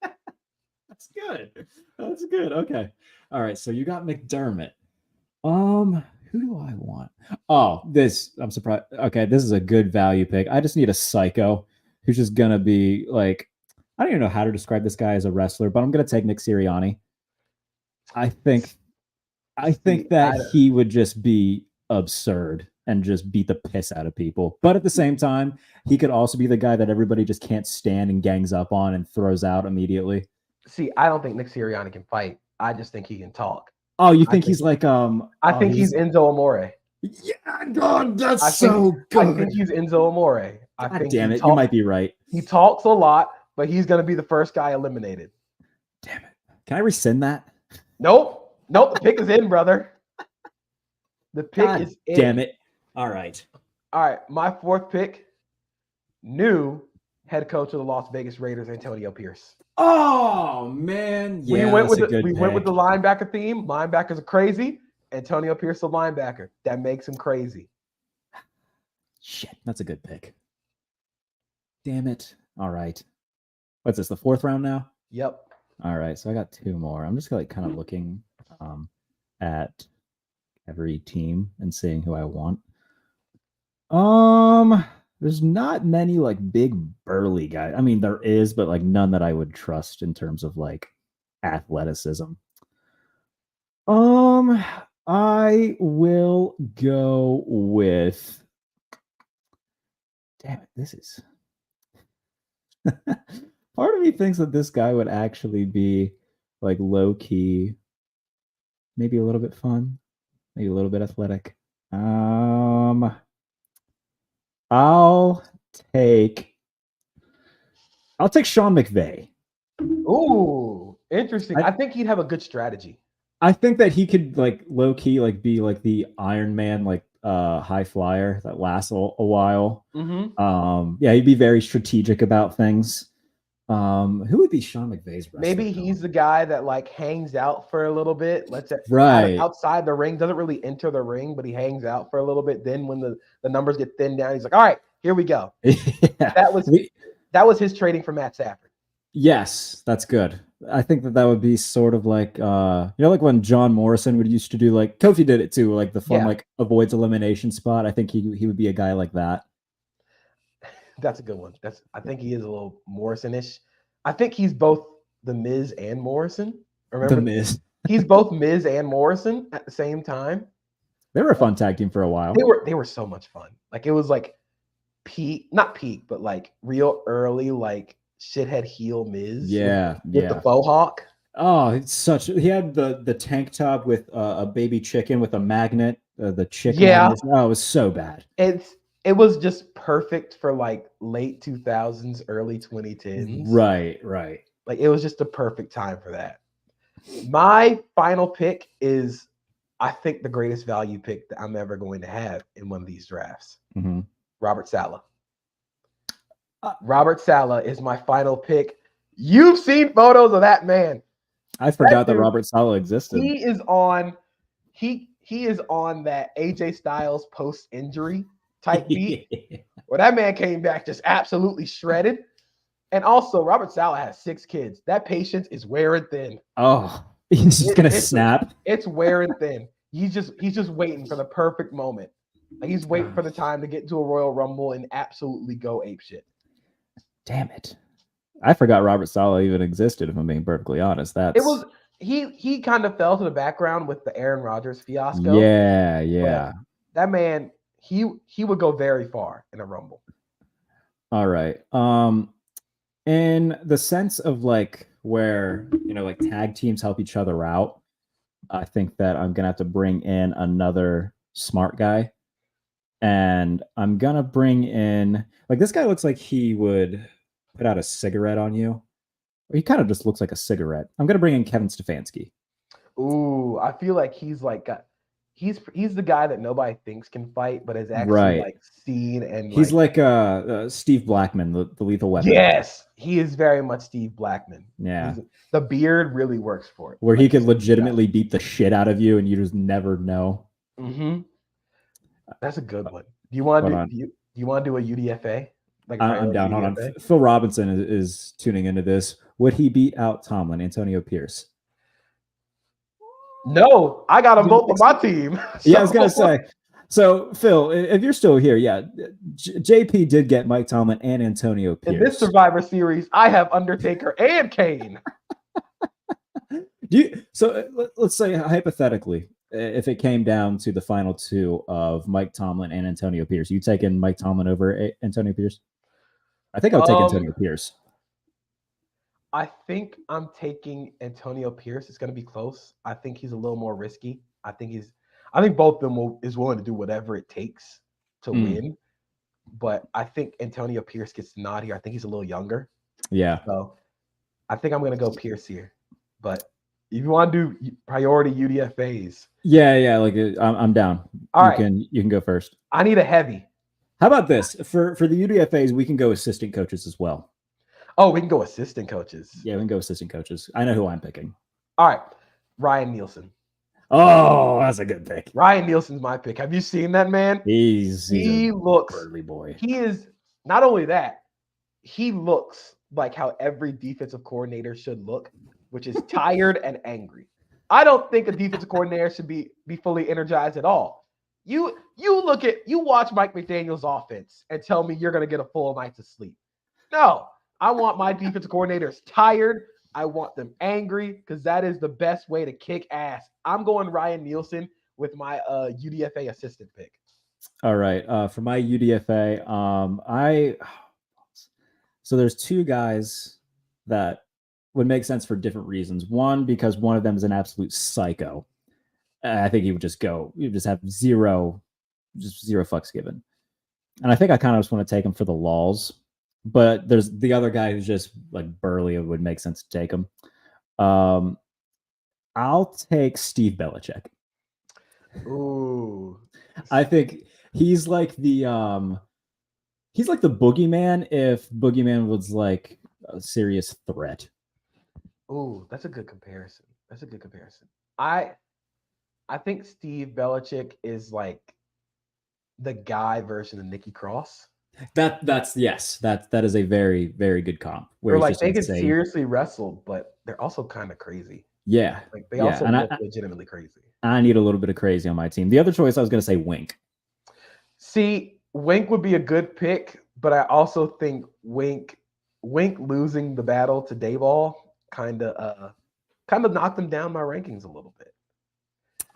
That's good. That's good. Okay. All right. So you got McDermott. Who do I want? Oh, I'm surprised. Okay, this is a good value pick. I just need a psycho who's just gonna be like, I don't even know how to describe this guy as a wrestler, but I'm gonna take Nick Sirianni. I think that he would just be absurd and just beat the piss out of people. But at the same time, he could also be the guy that everybody just can't stand and gangs up on and throws out immediately. See, I don't think Nick Sirianni can fight. I just think he can talk. Oh, you think he's like I think he's Enzo Amore. Yeah, God, that's so good. I think he's Enzo Amore. God damn it, you might be right. He talks a lot, but he's gonna be the first guy eliminated. Damn it. Can I rescind that? Nope. The pick is in, brother. The pick is in. Damn it. All right. My fourth pick, new head coach of the Las Vegas Raiders, Antonio Pierce. Oh man, yeah, we went with the linebacker theme. Linebackers are crazy. Antonio Pierce, the linebacker, that makes him crazy. Shit, that's a good pick. Damn it! All right, what's this? The fourth round now? Yep. All right, so I got two more. I'm just like kind of looking at every team and seeing who I want. There's not many like big burly guys. I mean, there is, but like none that I would trust in terms of like athleticism. I will go with. Damn it, this is. Part of me thinks that this guy would actually be like low key, maybe a little bit fun, maybe a little bit athletic. I'll take Sean McVay. Ooh, interesting. I think he'd have a good strategy. I think that he could like low key like be like the Iron Man like high flyer that lasts a while. Mm-hmm. Yeah, he'd be very strategic about things. Who would be Sean McVay's wrestler? Maybe he's the guy that like hangs out for a little bit, lets it right outside the ring, doesn't really enter the ring, but he hangs out for a little bit. Then when the numbers get thinned down, he's like, all right, here we go. Yeah. That was his trading for Matt Stafford. Yes, that's good. I think that would be sort of like like when John Morrison would used to do, like Kofi did it too, like the fun like avoids elimination spot. I think he would be a guy like that. That's a good one. I think he is a little Morrison-ish. I think he's both the Miz and Morrison. Remember the Miz? He's both Miz and Morrison at the same time. They were a fun tag team for a while. They were so much fun. Like it was like peak, not peak, but like real early, like shithead heel Miz with the faux hawk. Oh, it's such. He had the tank top with a baby chicken with a magnet, the chick Yeah, magnet. Oh, it was so bad. it was just perfect for like late 2000s, early 2010s. Right, right. Like it was just the perfect time for that. My final pick is, I think, the greatest value pick that I'm ever going to have in one of these drafts. Mm-hmm. Robert Saleh. Robert Saleh is my final pick. You've seen photos of that man. I forgot that Robert Saleh existed. He is on that AJ Styles post injury type beat where that man came back just absolutely shredded. And also, Robert Saleh has 6 kids. That patience is wearing thin. Oh, he's just gonna snap. It's wearing thin. He's just waiting for the perfect moment. Like he's waiting for the time to get into a Royal Rumble and absolutely go apeshit. Damn it. I forgot Robert Saleh even existed, if I'm being perfectly honest. He kind of fell to the background with the Aaron Rodgers fiasco. Yeah. That man, he would go very far in a Rumble. All right. In the sense of like where, like tag teams help each other out, I think that I'm gonna have to bring in another smart guy. And I'm gonna bring in, like, this guy looks like he would put out a cigarette on you. He kind of just looks like a cigarette. I'm gonna bring in Kevin Stefanski. Ooh, I feel like he's the guy that nobody thinks can fight, but is actually like seen, and he's like Steve Blackman, the Lethal Weapon. Yes, he is very much Steve Blackman. Yeah, the beard really works for it. Where he could legitimately beat the shit out of you, and you just never know. Mm-hmm. That's a good one. Do you want to do a UDFA? Like I'm down. Hold on. Phil Robinson is tuning into this. Would he beat out Tomlin, Antonio Pierce? No, I got them both on my team. Yeah, I was gonna say. So Phil, if you're still here, yeah, JP did get Mike Tomlin and Antonio Pierce. In this Survivor Series, I have Undertaker and Kane. Let's say hypothetically, if it came down to the final 2 of Mike Tomlin and Antonio Pierce, you taking Mike Tomlin over Antonio Pierce? I think I'll take Antonio Pierce. I think I'm taking Antonio Pierce. It's going to be close. I think he's a little more risky. I think both of them is willing to do whatever it takes to win. But I think Antonio Pierce gets the nod here. I think he's a little younger. Yeah. So I think I'm going to go Pierce here. But if you want to do priority UDFAs. Yeah. Like I'm down. All you can go first. I need a heavy. How about this? For the UDFAs, we can go assistant coaches as well. Oh, we can go assistant coaches. Yeah, we can go assistant coaches. I know who I'm picking. All right. Ryan Nielsen. Oh, that's a good pick. Ryan Nielsen's my pick. Have you seen that man? He looks burly boy. He is not only that, he looks like how every defensive coordinator should look, which is tired and angry. I don't think a defensive coordinator should be fully energized at all. You watch Mike McDaniel's offense and tell me you're going to get a full night's of sleep. No. I want my defensive coordinators tired. I want them angry because that is the best way to kick ass. I'm going Ryan Nielsen with my UDFA assistant pick. All right. For my UDFA, so there's 2 guys that would make sense for different reasons. One, because one of them is an absolute psycho. I think he would just have zero fucks given. And I think I kind of just want to take him for the lulz. But there's the other guy who's just like burly. It would make sense to take him. I'll take Steve Belichick. Ooh, I think he's like the boogeyman if boogeyman was like a serious threat. Ooh, that's a good comparison. I think Steve Belichick is like the guy version of Nikki Cross. That is a very, very good comp. Where like they can seriously wrestle, but they're also kind of crazy. Yeah, like they also look legitimately crazy. I need a little bit of crazy on my team. The other choice I was going to say Wink. See, Wink would be a good pick, but I also think Wink losing the battle to Dayball kind of knocked them down my rankings a little bit.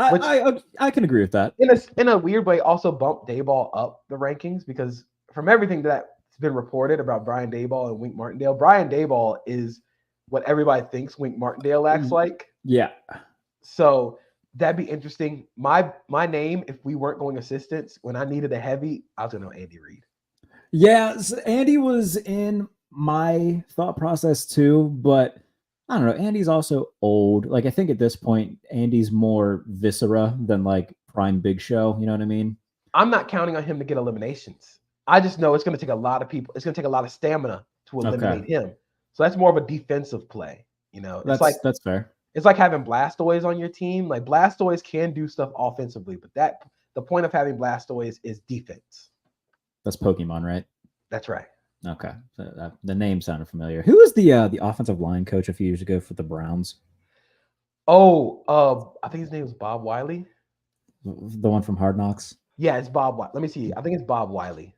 which I can agree with that. in a weird way also bumped Dayball up the rankings because from everything that's been reported about Brian Dayball and Wink Martindale, Brian Dayball is what everybody thinks Wink Martindale acts like. Yeah. So that'd be interesting. My name, if we weren't going assistants, when I needed a heavy, I was gonna know Andy Reid. Yeah, so Andy was in my thought process too, but I don't know. Andy's also old. Like I think at this point, Andy's more viscera than like prime Big Show. You know what I mean? I'm not counting on him to get eliminations. I just know it's going to take a lot of people. It's going to take a lot of stamina to eliminate him. So that's more of a defensive play. You know, That's fair. It's like having Blastoise on your team. Like Blastoise can do stuff offensively, but the point of having Blastoise is defense. That's Pokemon, right? That's right. Okay, so the name sounded familiar. Who was the offensive line coach a few years ago for the Browns? Oh, I think his name was Bob Wiley. The one from Hard Knocks. Yeah, it's Bob. Let me see. I think it's Bob Wiley.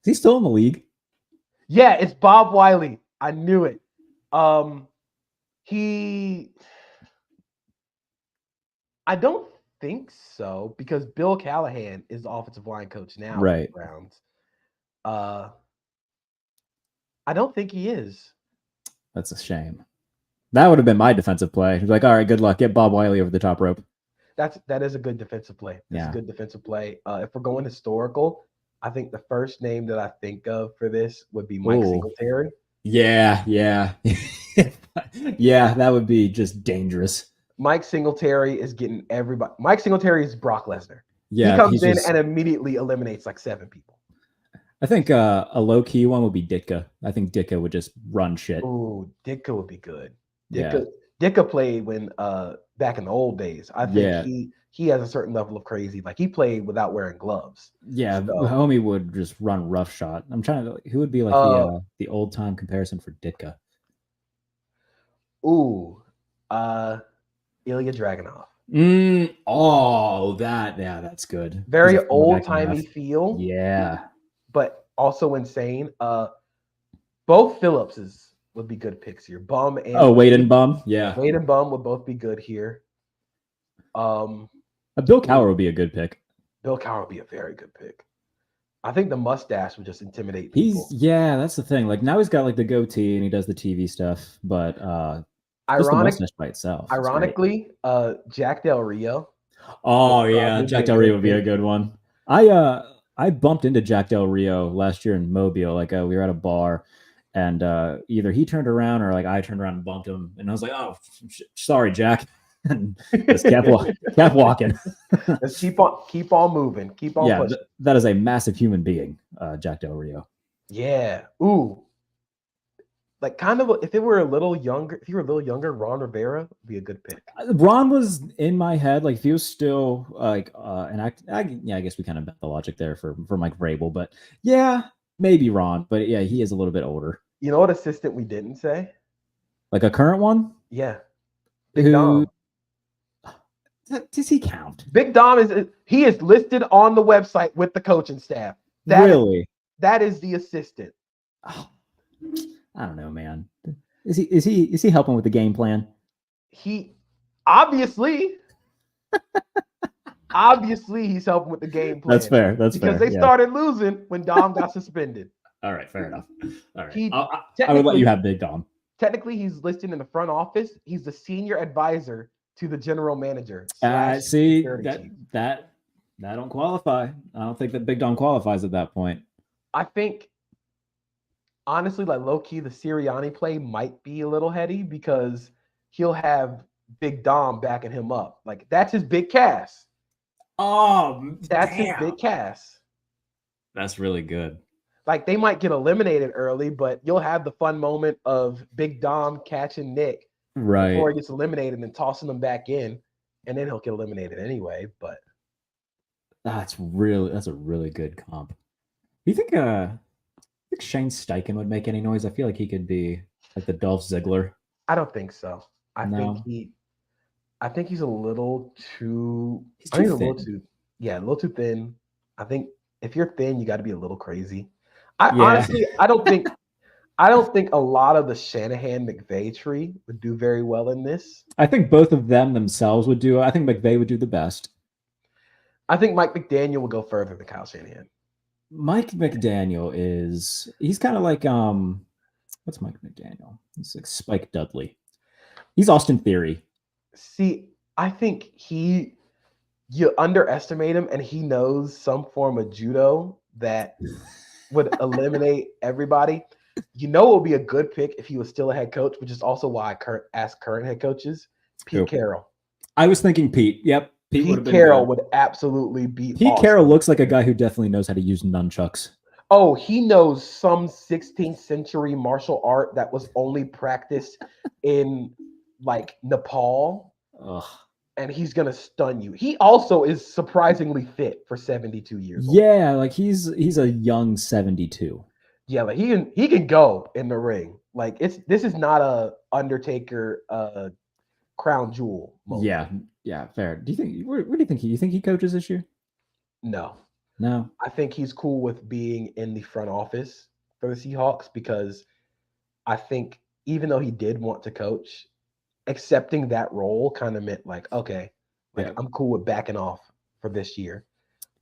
Is he still in the league? Yeah, it's Bob Wiley. I knew it. I don't think so because Bill Callahan is the offensive line coach now. Right. For the Browns. I don't think he is. That's a shame. That would have been my defensive play. He's like, all right, good luck. Get Bob Wiley over the top rope. That is a good defensive play. That's a good defensive play. If we're going historical, I think the first name that I think of for this would be Mike Singletary. Yeah. Yeah, that would be just dangerous. Mike Singletary is getting everybody. Mike Singletary is Brock Lesnar. Yeah, he comes in and immediately eliminates like 7 people. I think a low-key one would be Ditka. I think Ditka would just run shit. Ooh, Ditka would be good. Ditka played when back in the old days. I think he has a certain level of crazy. Like he played without wearing gloves. Yeah, so, homie would just run roughshod. I'm trying to. Who would be like the old time comparison for Ditka? Ooh, Ilya Dragunov. That's good. Very old timey feel. Yeah, but also insane. Both Phillipses would be good picks here. Bum and Wade and Bum. Yeah, Wade and Bum would both be good here. Bill Cowher would be a good pick. Bill Cowher would be a very good pick. I think the mustache would just intimidate people. That's the thing. Like now he's got like the goatee and he does the TV stuff, but just the mustache by itself. Ironically, Jack Del Rio. Oh yeah, Jack Del Rio would be a good one. I bumped into Jack Del Rio last year in Mobile. Like we were at a bar, and either he turned around or like I turned around and bumped him, and I was like, "Oh, sorry, Jack." And just kept walking. Just keep on moving. Keep on pushing. That is a massive human being, Jack Del Rio. Yeah. Ooh. Like kind of if you were a little younger, Ron Rivera would be a good pick. Ron was in my head, like if he was still like I guess we kind of bet the logic there for Mike Vrabel, but yeah, maybe Ron, but yeah, he is a little bit older. You know what assistant we didn't say? Like a current one? Yeah. Big Dom. Does he count? Big Dom is listed on the website with the coaching staff. That is the assistant. Oh, I don't know, man. Is he helping with the game plan? He obviously he's helping with the game plan. That's fair. Because they started losing when Dom got suspended. All right, fair enough. All right. I would let you have Big Dom. Technically, he's listed in the front office. He's the senior advisor to the general manager. See, that don't qualify. I don't think that Big Dom qualifies at that point. I think, honestly, like low-key, the Sirianni play might be a little heady because he'll have Big Dom backing him up. Like, that's his big cast. Oh, that's his big cast. That's really good. Like, they might get eliminated early, but you'll have the fun moment of Big Dom catching Nick before he gets eliminated and then tossing them back in, and then he'll get eliminated anyway. But that's a really good comp. Do you think Shane Steichen would make any noise? I feel like he could be like the Dolph Ziggler. I don't think so. I think he's a little too. He's too thin. A little too thin. I think if you're thin, you got to be a little crazy. Honestly, I don't think I don't think a lot of the Shanahan McVay tree would do very well in this. I think both of them themselves would do. I think McVay would do the best. I think Mike McDaniel will go further than Kyle Shanahan. Mike McDaniel he's kind of like what's Mike McDaniel? He's like Spike Dudley. He's Austin Theory. See, I think you underestimate him, and he knows some form of judo that would eliminate everybody. You know, it would be a good pick if he was still a head coach, which is also why I ask current head coaches. Pete Carroll. I was thinking Pete. Yep. Pete Carroll would absolutely be Pete awesome. Carroll looks like a guy who definitely knows how to use nunchucks. Oh, he knows some 16th century martial art that was only practiced in like Nepal. Ugh. And he's gonna stun you. He also is surprisingly fit for 72 years old. Yeah, like he's a young 72. Yeah, like he can go in the ring. Like this is not a Undertaker crown jewel moment. Yeah, fair. Do you think where do you think you think he coaches this year? No. No. I think he's cool with being in the front office for the Seahawks because I think even though he did want to coach, accepting that role kind of meant like, okay, like I'm cool with backing off for this year.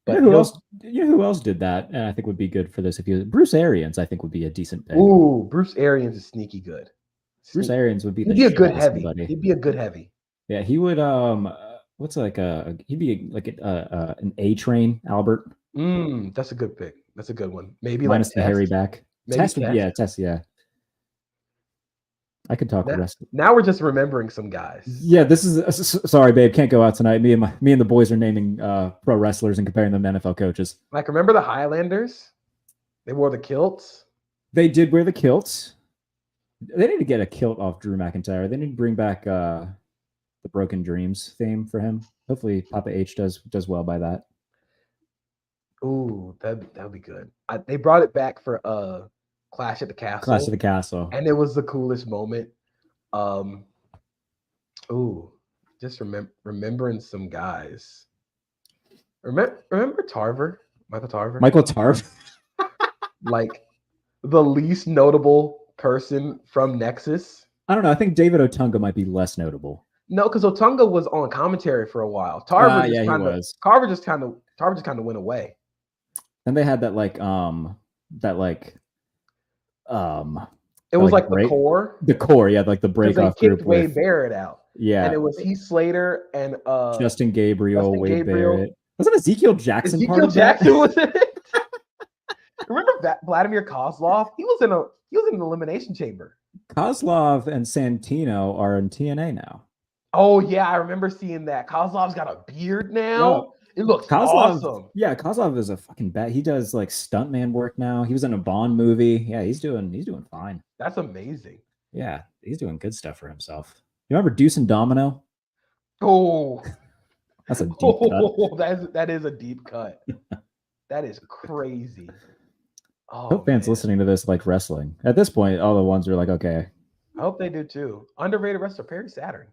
But you know who else did that? And I think would be good for this Bruce Arians, I think would be a decent pick. Ooh, Bruce Arians is sneaky good. Bruce Arians would be he'd be a good heavy. He'd be a good heavy. Yeah, he would what's like he'd be like an A train Albert. That's a good pick. That's a good one. Maybe minus like the hairy back. Test. Yeah. I could talk the rest. Now we're just remembering some guys. Yeah, this is sorry, babe. Can't go out tonight. Me and the boys are naming pro wrestlers and comparing them to NFL coaches. Like, remember the Highlanders? They wore the kilts. They did wear the kilts. They need to get a kilt off Drew McIntyre. They need to bring back the Broken Dreams theme for him. Hopefully, Papa H does well by that. Ooh, that'd be good. They brought it back for Clash at the Castle. Clash at the Castle. And it was the coolest moment. Just remembering some guys. Remember Tarver? Michael Tarver? Michael Tarver? Like the least notable person from Nexus. I don't know. I think David Otunga might be less notable. No, because Otunga was on commentary for a while. Tarver just kind of went away. And they had that it was like the core. The core, yeah, like the break off group. Wade Barrett out. Yeah. And it was Heath Slater and Justin Gabriel, Wade Barrett. Wasn't Ezekiel Jackson part of that? Was in it? Remember Vladimir Kozlov? He was in an elimination chamber. Kozlov and Santino are in TNA now. Oh yeah, I remember seeing that. Kozlov's got a beard now. It looks awesome. Yeah, Kozlov is a fucking bat. He does like stuntman work now. He was in a Bond movie. Yeah, he's doing fine. That's amazing. Yeah, he's doing good stuff for himself. You remember Deuce and Domino? Oh, that's a deep cut. That is a deep cut. That is crazy. I hope fans listening to this like wrestling. At this point, all the ones are like, okay. I hope they do too. Underrated wrestler Perry Saturn.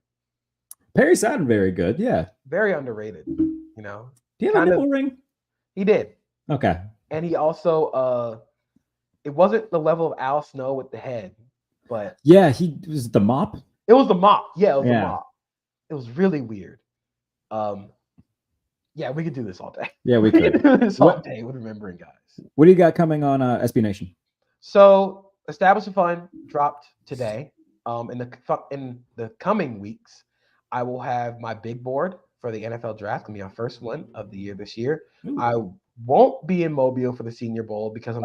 Perry Saturn, very good. Yeah. Very underrated. You know. Do you have a nipple ring? He did. Okay. And he also it wasn't the level of Al Snow with the head, but yeah, he was the mop. It was the mop. Yeah, it was the mop. It was really weird. Yeah, we could do this all day. Yeah, we could do this all day with remembering guys. What do you got coming on SB Nation? So, Establish a Fund dropped today. In the coming weeks, I will have my big board for the NFL draft. Gonna be our first one of the year this year. Ooh. I won't be in Mobile for the Senior Bowl because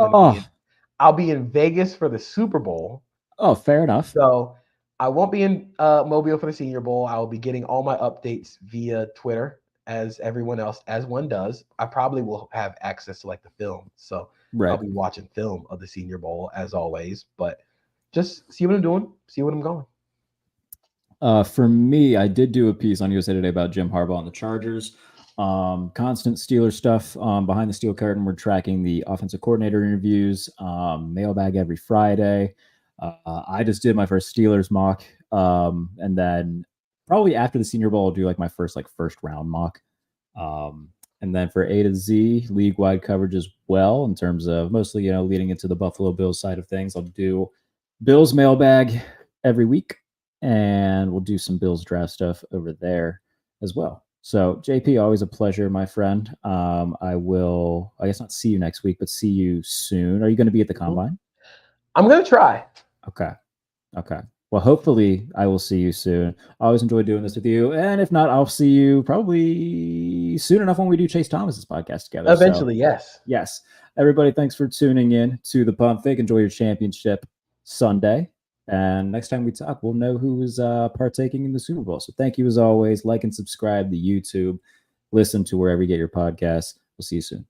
I'll be in Vegas for the Super Bowl. Oh, fair enough. So I won't be in Mobile for the Senior Bowl. I will be getting all my updates via Twitter, as everyone else, as one does. I probably will have access to like the film, so I'll be watching film of the Senior Bowl as always. But just see what I'm doing, see what I'm going. For me, I did do a piece on USA Today about Jim Harbaugh and the Chargers. Constant Steelers stuff. Behind the Steel Curtain, we're tracking the offensive coordinator interviews. Mailbag every Friday. I just did my first Steelers mock. And then probably after the Senior Bowl, I'll do like my first round mock. And then for A to Z, league-wide coverage as well, in terms of mostly, leading into the Buffalo Bills side of things. I'll do Bills mailbag every week, and we'll do some Bills draft stuff over there as well. So, JP, always a pleasure, my friend. I will, I guess, not see you next week, but see you soon. Are you going to be at the Mhm. combine? I'm gonna try. Okay. Okay. Well, hopefully, I will see you soon. I always enjoy doing this with you. And if not, I'll see you probably soon enough when we do Chase Thomas's podcast together. So, Eventually, yes. yes, everybody, thanks for tuning in to the Pump Fake. Enjoy your championship Sunday. And next time we talk, we'll know who is partaking in the Super Bowl. So thank you as always. Like and subscribe to YouTube. Listen to wherever you get your podcasts. We'll see you soon.